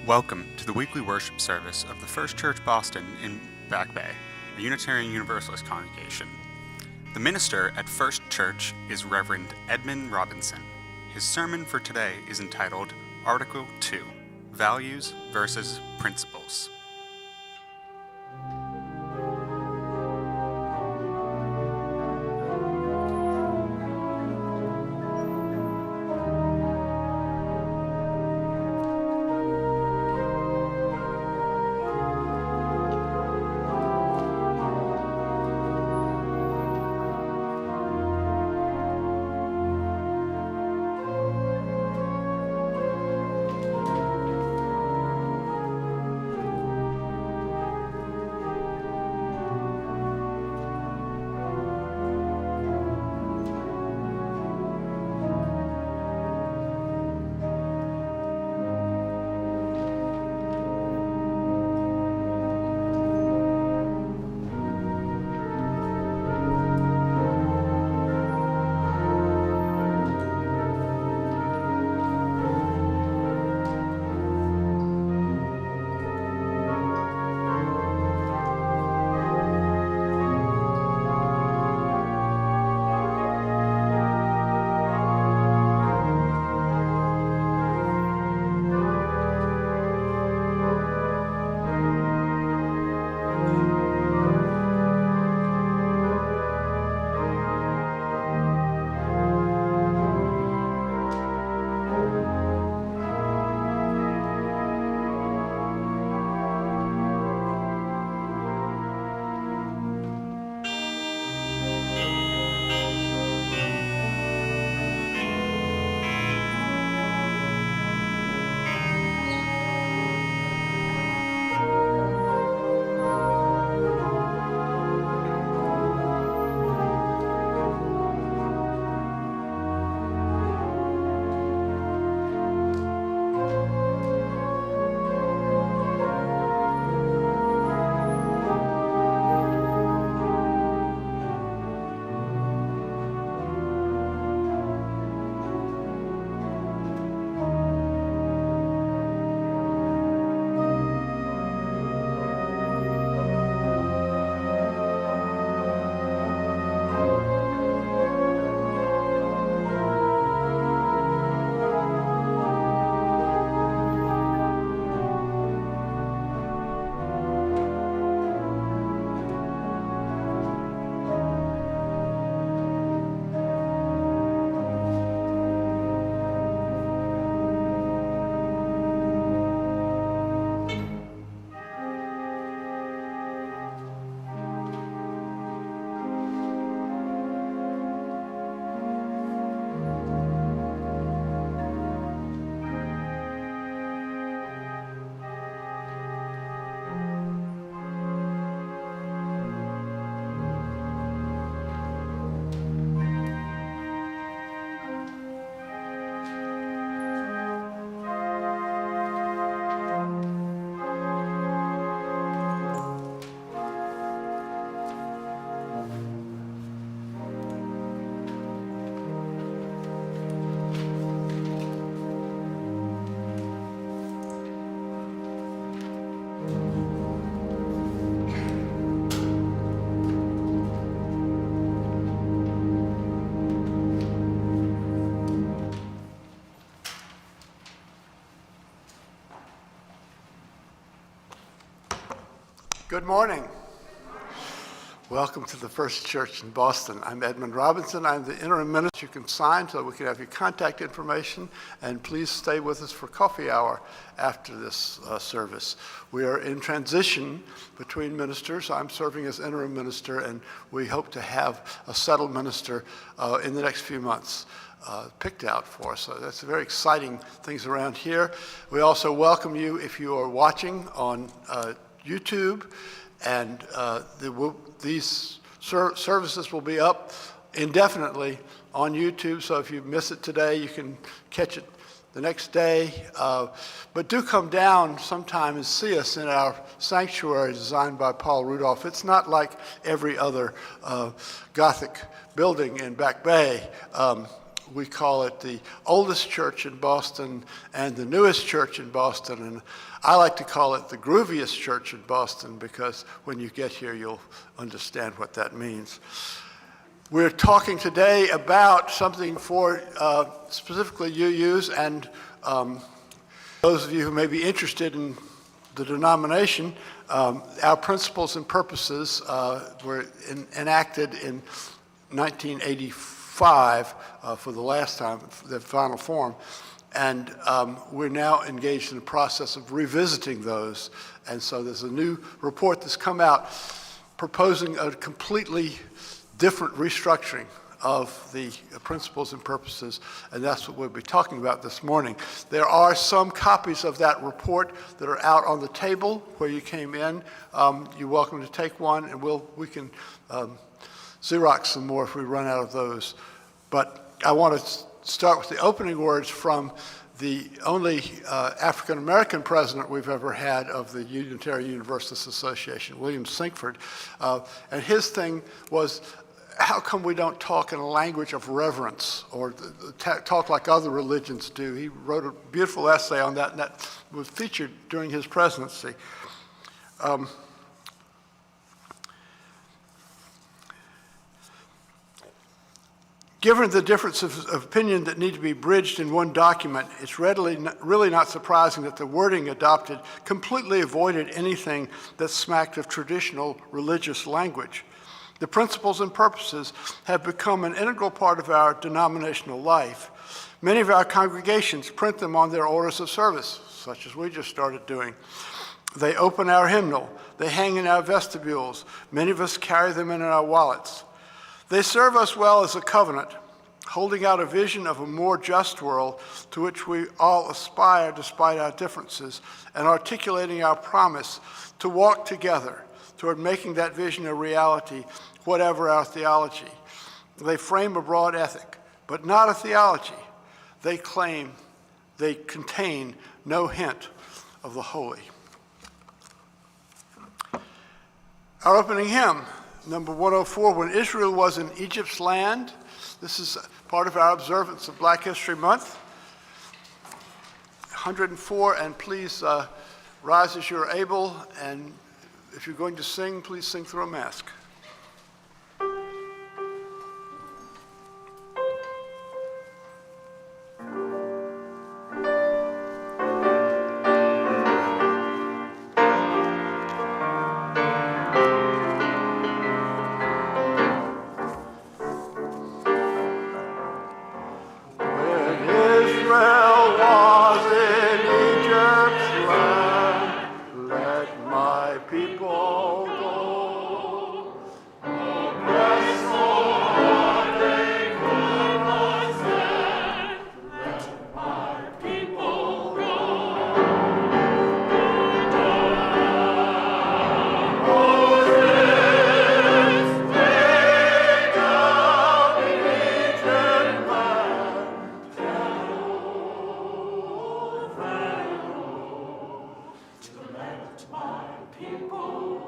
Welcome to the weekly worship service of the First Church Boston in Back Bay, a Unitarian Universalist congregation. The minister at First Church is Reverend Edmund Robinson. His sermon for today is entitled Article 2, Values versus Principles. Good morning. Welcome to the First Church in Boston. I'm Edmund Robinson. I'm the interim minister. You can sign so we can have your contact information, and please stay with us for coffee hour after this service. We are in transition between ministers. I'm serving as interim minister, and we hope to have a settled minister in the next few months. Picked out for us. So that's very exciting things around here. We also welcome you if you are watching on YouTube, and these services will be up indefinitely on YouTube, so if you miss it today, you can catch it the next day. But do come down sometime and see us in our sanctuary designed by Paul Rudolph. It's not like every other Gothic building in Back Bay. We call it the oldest church in Boston and the newest church in Boston, and I like to call it the grooviest church in Boston because when you get here, you'll understand what that means. We're talking today about something for specifically UUs and those of you who may be interested in the denomination. Our principles and purposes were enacted in 1985 for the last time, the final form. And we're now engaged in the process of revisiting those. And so there's a new report that's come out proposing a completely different restructuring of the principles and purposes, and that's what we'll be talking about this morning. There are some copies of that report that are out on the table where you came in. You're welcome to take one, and we can Xerox some more if we run out of those. But I want to start with the opening words from the only African-American president we've ever had of the Unitarian Universalist Association, William Sinkford. And his thing was, how come we don't talk in a language of reverence or talk like other religions do? He wrote a beautiful essay on that, and that was featured during his presidency. Given the difference of opinion that need to be bridged in one document, it's really not surprising that the wording adopted completely avoided anything that smacked of traditional religious language. The principles and purposes have become an integral part of our denominational life. Many of our congregations print them on their orders of service, such as we just started doing. They open our hymnal. They hang in our vestibules. Many of us carry them in our wallets. They serve us well as a covenant, holding out a vision of a more just world to which we all aspire despite our differences, and articulating our promise to walk together toward making that vision a reality, whatever our theology. They frame a broad ethic, but not a theology. They contain no hint of the holy. Our opening hymn, number 104, When Israel Was in Egypt's Land. This is part of our observance of Black History Month. 104, and please rise as you're able, and if you're going to sing, please sing through a mask. People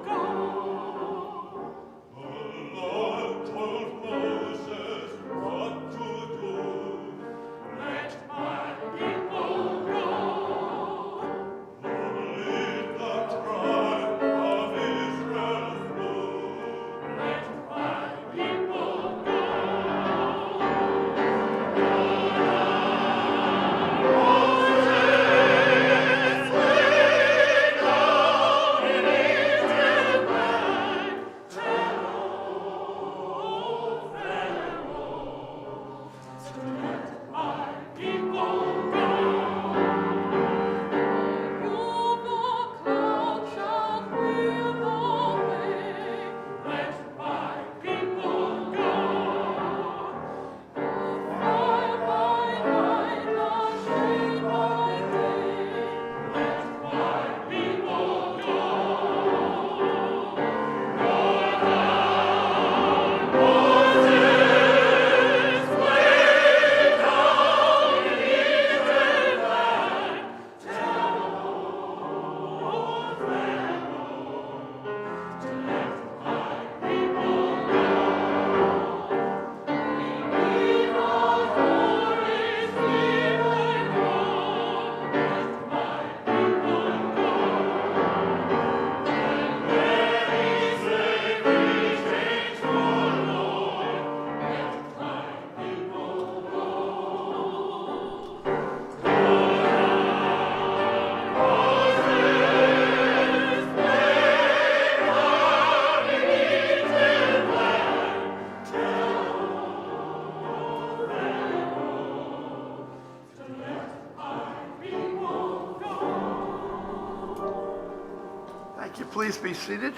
Thank you. Please be seated.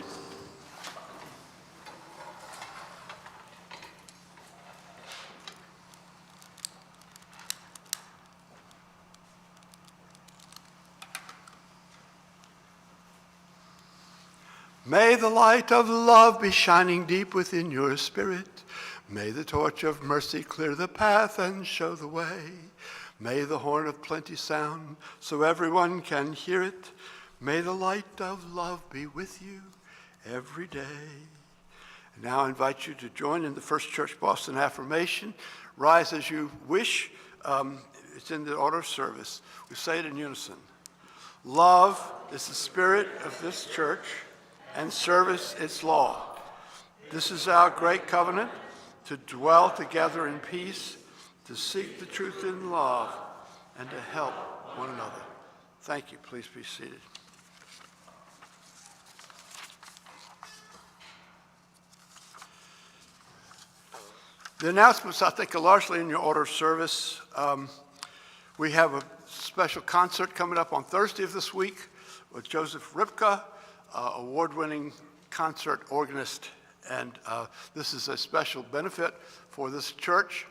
May the light of love be shining deep within your spirit. May the torch of mercy clear the path and show the way. May the horn of plenty sound so everyone can hear it. May the light of love be with you every day. And now I invite you to join in the First Church Boston affirmation. Rise as you wish. It's in the order of service. We say it in unison. Love is the spirit of this church, and service its law. This is our great covenant, to dwell together in peace, to seek the truth in love, and to help one another. Thank you. Please be seated. The announcements, I think, are largely in your order of service. We have a special concert coming up on Thursday of this week with Joseph Ripka, award-winning concert organist, and this is a special benefit for this church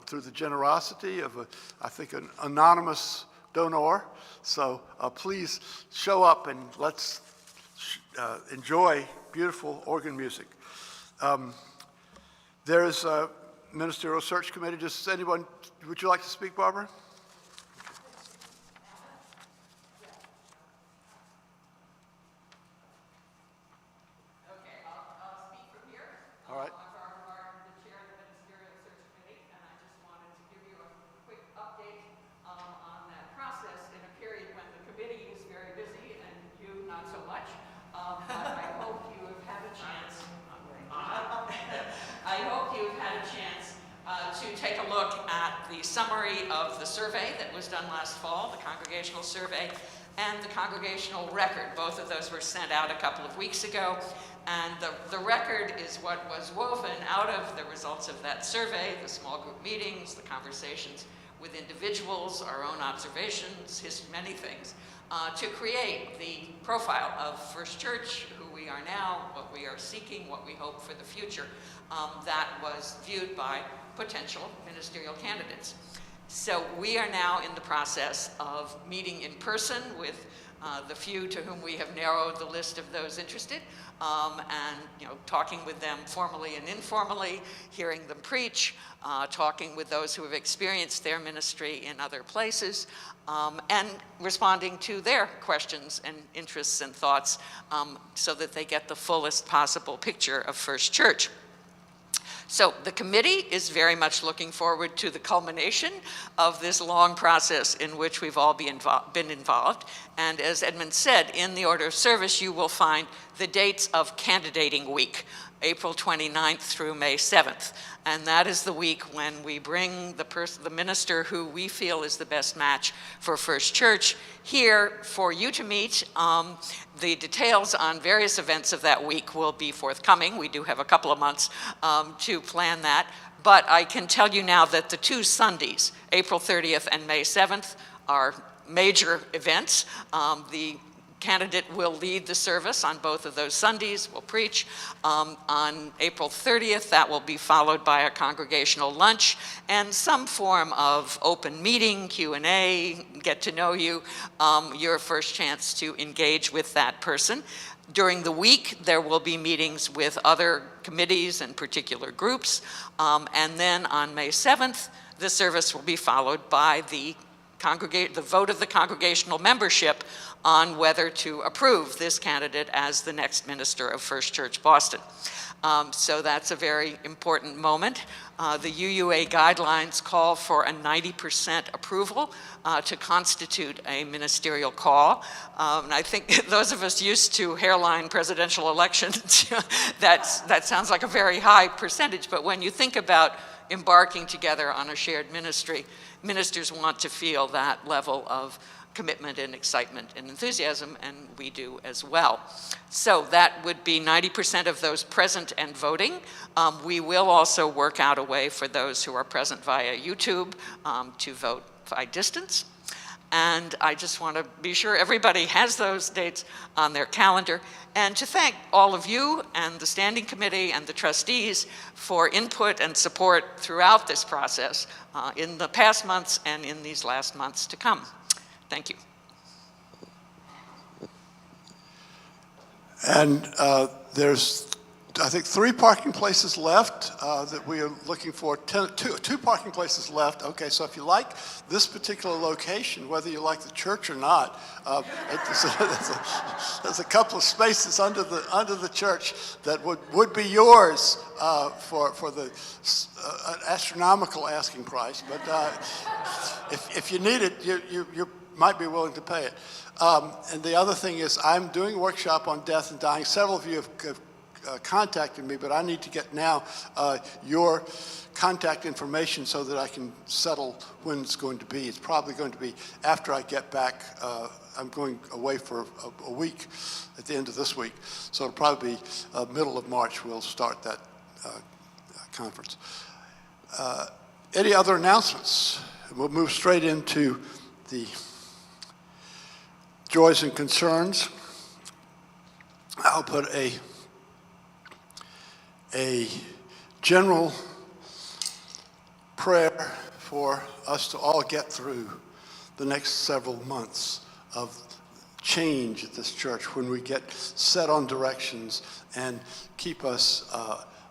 through the generosity of, I think, an anonymous donor. So please show up and let's enjoy beautiful organ music. There is a ministerial search committee. Does anyone, would you like to speak, Barbara? Summary of the survey that was done last fall, the congregational survey, and the congregational record. Both of those were sent out a couple of weeks ago, and the record is what was woven out of the results of that survey, the small group meetings, the conversations with individuals, our own observations, many things, to create the profile of First Church, who we are now, what we are seeking, what we hope for the future, that was viewed by potential ministerial candidates. So we are now in the process of meeting in person with the few to whom we have narrowed the list of those interested, and talking with them formally and informally, hearing them preach, talking with those who have experienced their ministry in other places, and responding to their questions and interests and thoughts so that they get the fullest possible picture of First Church. So the committee is very much looking forward to the culmination of this long process in which we've all been involved. And as Edmund said, in the order of service, you will find the dates of candidating week, April 29th through May 7th. And that is the week when we bring the minister who we feel is the best match for First Church here for you to meet. The details on various events of that week will be forthcoming. We do have a couple of months to plan that. But I can tell you now that the two Sundays, April 30th and May 7th, are major events. The candidate will lead the service on both of those Sundays, will preach. On April 30th, that will be followed by a congregational lunch and some form of open meeting, Q&A, get to know you, your first chance to engage with that person. During the week, there will be meetings with other committees and particular groups. And then on May 7th, the service will be followed by the vote of the congregational membership on whether to approve this candidate as the next minister of First Church Boston. So that's a very important moment. The UUA guidelines call for a 90% approval to constitute a ministerial call. And I think those of us used to hairline presidential elections, that sounds like a very high percentage, but when you think about embarking together on a shared ministry, ministers want to feel that level of commitment and excitement and enthusiasm, and we do as well. So that would be 90% of those present and voting. We will also work out a way for those who are present via YouTube to vote by distance. And I just want to be sure everybody has those dates on their calendar, and to thank all of you and the Standing Committee and the trustees for input and support throughout this process in the past months and in these last months to come. Thank you. And there's, I think, 3 parking places left that we are looking for. Two parking places left. Okay, so if you like this particular location, whether you like the church or not, there's a couple of spaces under the church that would be yours for the astronomical asking price. But if you need it, you might be willing to pay it. And the other thing is, I'm doing a workshop on death and dying. Several of you have contacted me, but I need to get now your contact information so that I can settle when it's going to be. It's probably going to be after I get back. I'm going away for a week at the end of this week, so it'll probably be middle of March we'll start that conference. Any other announcements? We'll move straight into the joys and concerns. I'll put a general prayer for us to all get through the next several months of change at this church, when we get set on directions and keep us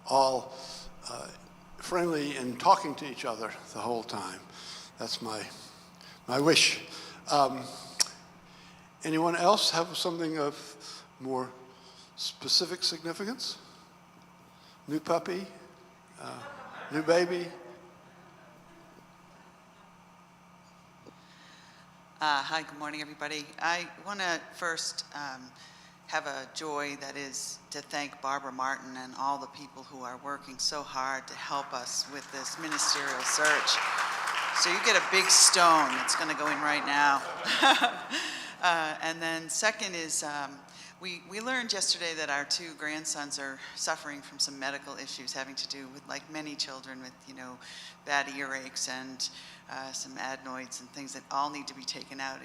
all friendly and talking to each other the whole time. That's my wish. Anyone else have something of more specific significance? New puppy? New baby? Hi, good morning, everybody. I want to first have a joy that is to thank Barbara Martin and all the people who are working so hard to help us with this ministerial search. So you get a big stone that's going to go in right now. And then second is, we learned yesterday that our 2 grandsons are suffering from some medical issues having to do with, like many children, with, bad earaches and some adenoids and things that all need to be taken out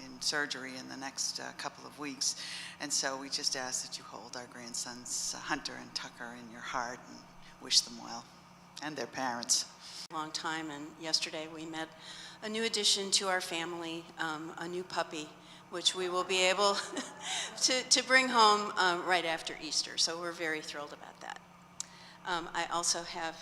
in surgery in the next couple of weeks. And so we just ask that you hold our grandsons, Hunter and Tucker, in your heart and wish them well, and their parents. Long time, and yesterday we met a new addition to our family, a new puppy, which we will be able to bring home right after Easter. So we're very thrilled about that. I also have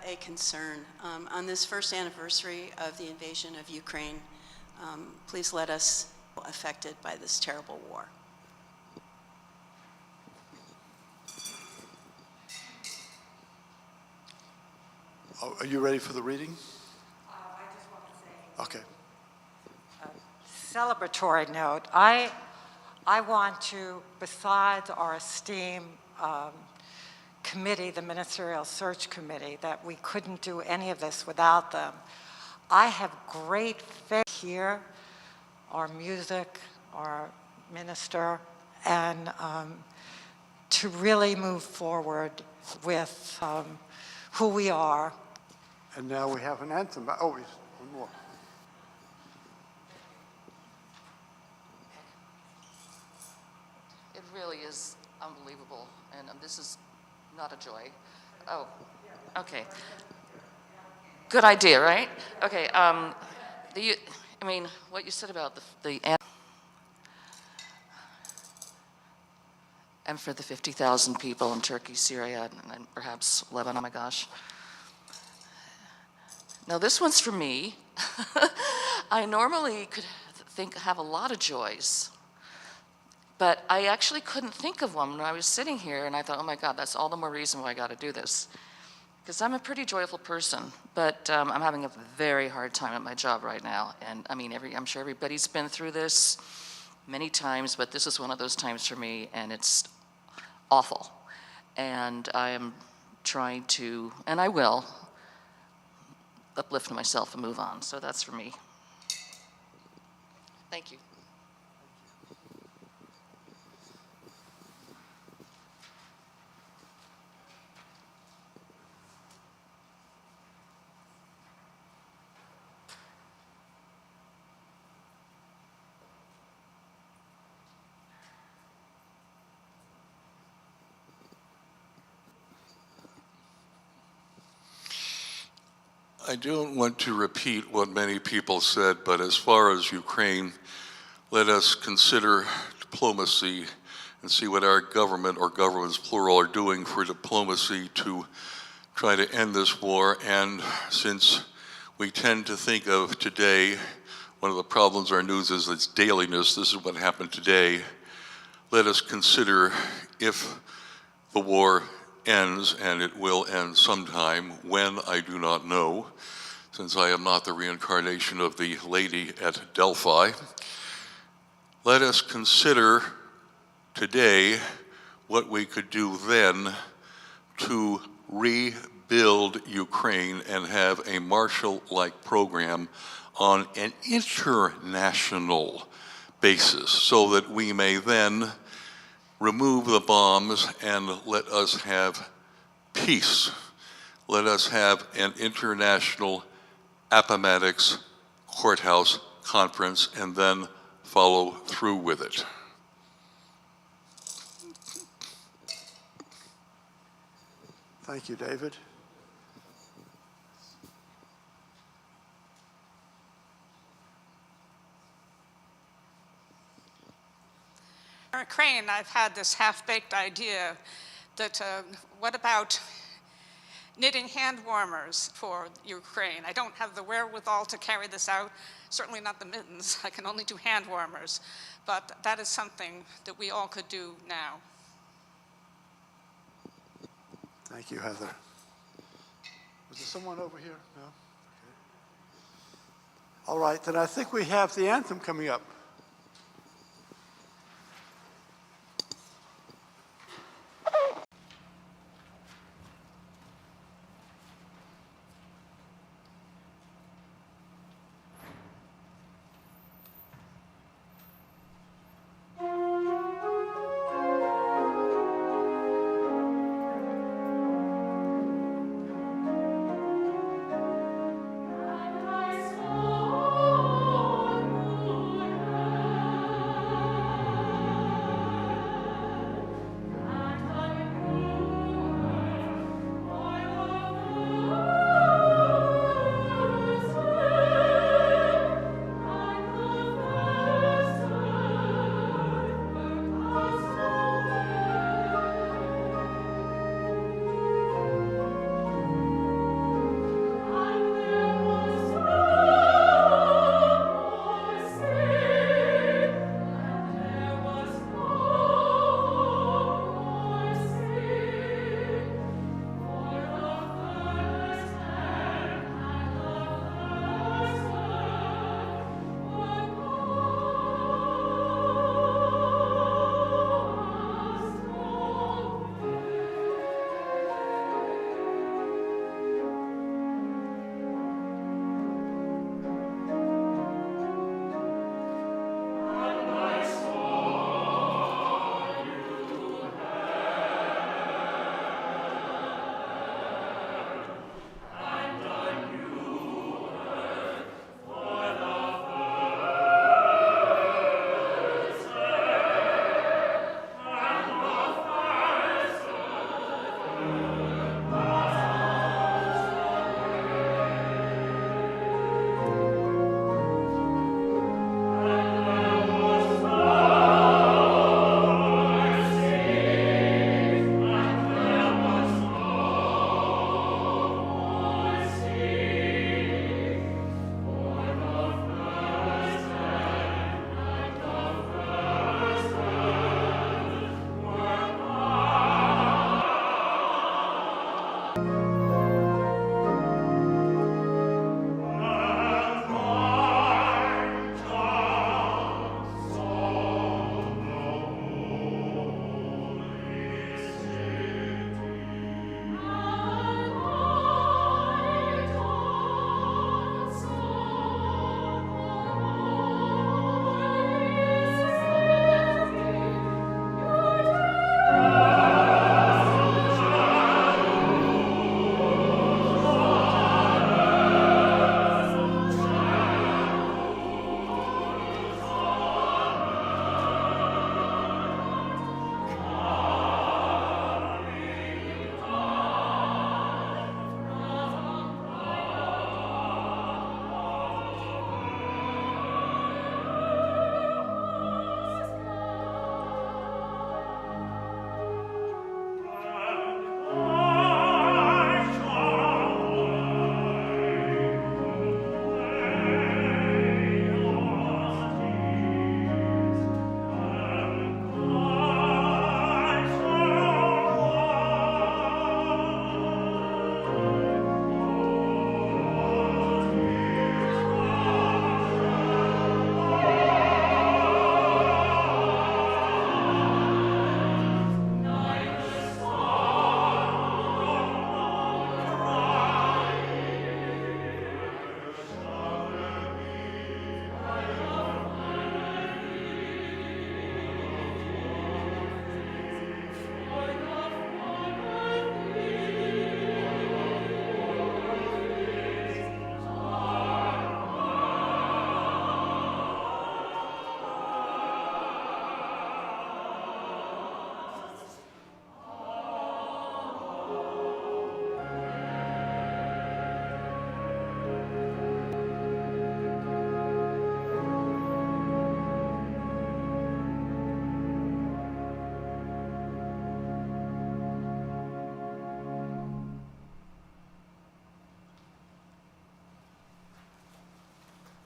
a concern. On this first anniversary of the invasion of Ukraine, please let us be affected by this terrible war. Oh, are you ready for the reading? I just want to say, Okay. celebratory note, I want to, besides our esteemed committee, the Ministerial Search Committee, that we couldn't do any of this without them. I have great faith here, our music, our minister, and to really move forward with who we are. And now we have an anthem. Oh, one more. It really is unbelievable, and this is not a joy. Oh, okay. Good idea, right? Okay. What you said about the and for the 50,000 people in Turkey, Syria, and perhaps Lebanon. Oh my gosh. Now this one's for me. I normally could have a lot of joys, but I actually couldn't think of one when I was sitting here, and I thought, oh my God, that's all the more reason why I got to do this. Because I'm a pretty joyful person, but I'm having a very hard time at my job right now. And I mean, I'm sure everybody's been through this many times, but this is one of those times for me, and it's awful. And I am trying to, and I will, uplift myself and move on. So that's for me. Thank you. I don't want to repeat what many people said, but as far as Ukraine, let us consider diplomacy and see what our government, or governments plural, are doing for diplomacy to try to end this war. And since we tend to think of today, one of the problems our news is its dailiness, this is what happened today, let us consider if the war ends, and it will end sometime, when I do not know, since I am not the reincarnation of the lady at Delphi. Let us consider today what we could do then to rebuild Ukraine and have a Marshall-like program on an international basis, so that we may then remove the bombs and let us have peace. Let us have an international Appomattox courthouse conference and then follow through with it. Thank you, David. Ukraine, I've had this half-baked idea that what about knitting hand warmers for Ukraine? I don't have the wherewithal to carry this out, certainly not the mittens. I can only do hand warmers, but that is something that we all could do now. Thank you, Heather. Was there someone over here? No? Okay. All right, then I think we have the anthem coming up.